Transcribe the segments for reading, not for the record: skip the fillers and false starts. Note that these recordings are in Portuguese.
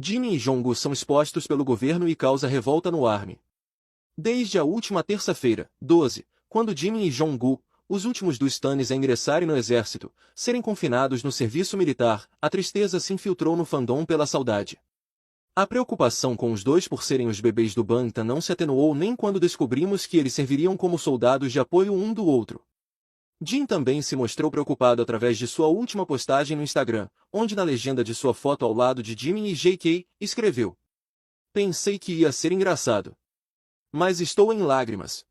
Jimmy e Jong-gu são expostos pelo governo e causa revolta no Army. Desde a última terça-feira, 12, quando Jimmy e Jong-gu, os últimos dos Stannis a ingressarem no exército, serem confinados no serviço militar, a tristeza se infiltrou no fandom pela saudade. A preocupação com os dois por serem os bebês do Bangtan não se atenuou nem quando descobrimos que eles serviriam como soldados de apoio um do outro. Jim também se mostrou preocupado através de sua última postagem no Instagram, onde na legenda de sua foto ao lado de Jimmy e JK, escreveu: "Pensei que ia ser engraçado. Mas estou em lágrimas.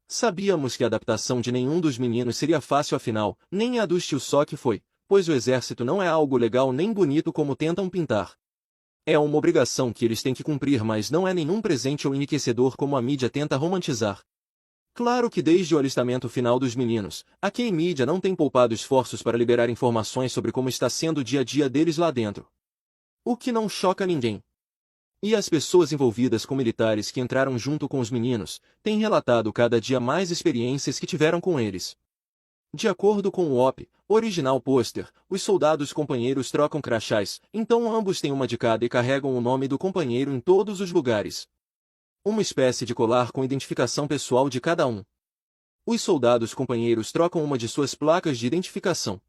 Sabíamos que a adaptação de nenhum dos meninos seria fácil afinal, nem a dos tios só que foi, pois o exército não é algo legal nem bonito como tentam pintar. É uma obrigação que eles têm que cumprir, mas não é nenhum presente ou enriquecedor como a mídia tenta romantizar. Claro que desde o alistamento final dos meninos, a K-mídia não tem poupado esforços para liberar informações sobre como está sendo o dia a dia deles lá dentro. O que não choca ninguém. E as pessoas envolvidas com militares que entraram junto com os meninos, têm relatado cada dia mais experiências que tiveram com eles. De acordo com o OP, original pôster, os soldados companheiros trocam crachás, então ambos têm uma de cada e carregam o nome do companheiro em todos os lugares. Uma espécie de colar com identificação pessoal de cada um. Os soldados companheiros trocam uma de suas placas de identificação.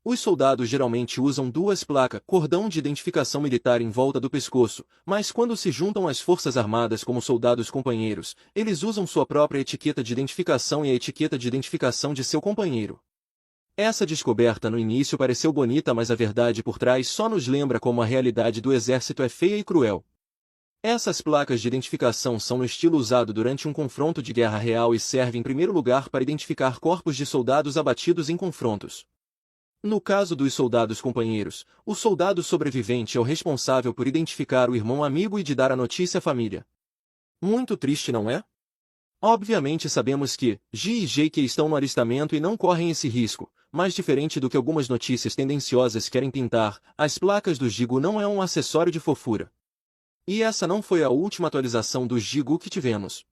Os soldados geralmente usam duas placas, cordão de identificação militar em volta do pescoço, mas quando se juntam às forças armadas como soldados companheiros, eles usam sua própria etiqueta de identificação e a etiqueta de identificação de seu companheiro. Essa descoberta no início pareceu bonita, mas a verdade por trás só nos lembra como a realidade do exército é feia e cruel. Essas placas de identificação são no estilo usado durante um confronto de guerra real e servem em primeiro lugar para identificar corpos de soldados abatidos em confrontos. No caso dos soldados companheiros, o soldado sobrevivente é o responsável por identificar o irmão amigo e de dar a notícia à família. Muito triste, não é? Obviamente sabemos que G e JK estão no alistamento e não correm esse risco, mas diferente do que algumas notícias tendenciosas querem pintar, as placas do Jigu não é um acessório de fofura. E essa não foi a última atualização do Jigu que tivemos.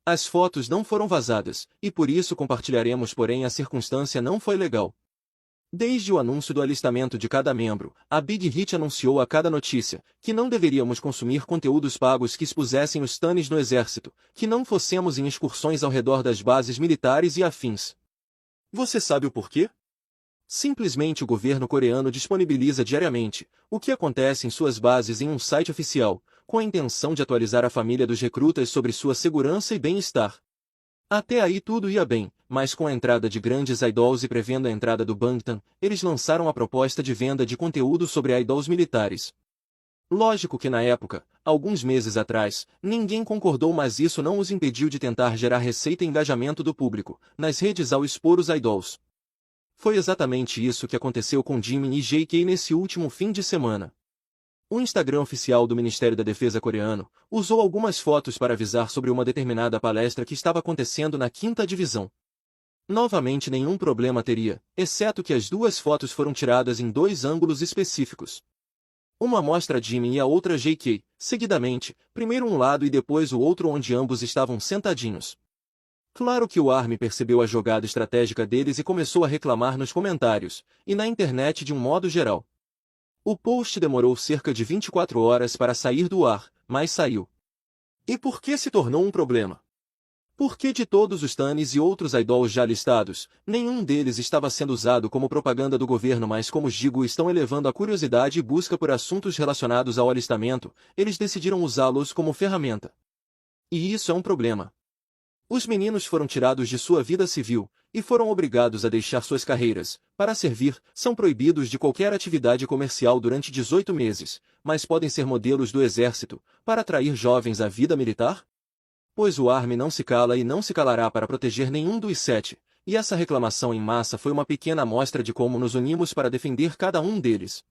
As fotos não foram vazadas, e por isso compartilharemos, porém a circunstância não foi legal. Desde o anúncio do alistamento de cada membro, a Big Hit anunciou a cada notícia que não deveríamos consumir conteúdos pagos que expusessem os Stannis no exército, que não fossemos em excursões ao redor das bases militares e afins. Você sabe o porquê? Simplesmente o governo coreano disponibiliza diariamente o que acontece em suas bases em um site oficial, com a intenção de atualizar a família dos recrutas sobre sua segurança e bem-estar. Até aí tudo ia bem, mas com a entrada de grandes idols e prevendo a entrada do Bangtan, eles lançaram a proposta de venda de conteúdo sobre idols militares. Lógico que na época, alguns meses atrás, ninguém concordou, mas isso não os impediu de tentar gerar receita e engajamento do público nas redes ao expor os idols. Foi exatamente isso que aconteceu com Jimmy e JK nesse último fim de semana. O Instagram oficial do Ministério da Defesa coreano usou algumas fotos para avisar sobre uma determinada palestra que estava acontecendo na 5ª Divisão. Novamente nenhum problema teria, exceto que as duas fotos foram tiradas em dois ângulos específicos. Uma mostra Jimmy e a outra JK, seguidamente, primeiro um lado e depois o outro onde ambos estavam sentadinhos. Claro que o Army percebeu a jogada estratégica deles e começou a reclamar nos comentários, e na internet de um modo geral. O post demorou cerca de 24 horas para sair do ar, mas saiu. E por que se tornou um problema? Porque de todos os Stannis e outros idols já listados, nenhum deles estava sendo usado como propaganda do governo, mas como os Jigu estão elevando a curiosidade e busca por assuntos relacionados ao alistamento, eles decidiram usá-los como ferramenta. E isso é um problema. Os meninos foram tirados de sua vida civil, e foram obrigados a deixar suas carreiras. Para servir, são proibidos de qualquer atividade comercial durante 18 meses, mas podem ser modelos do exército, para atrair jovens à vida militar? Pois o Army não se cala e não se calará para proteger nenhum dos 7, e essa reclamação em massa foi uma pequena amostra de como nos unimos para defender cada um deles.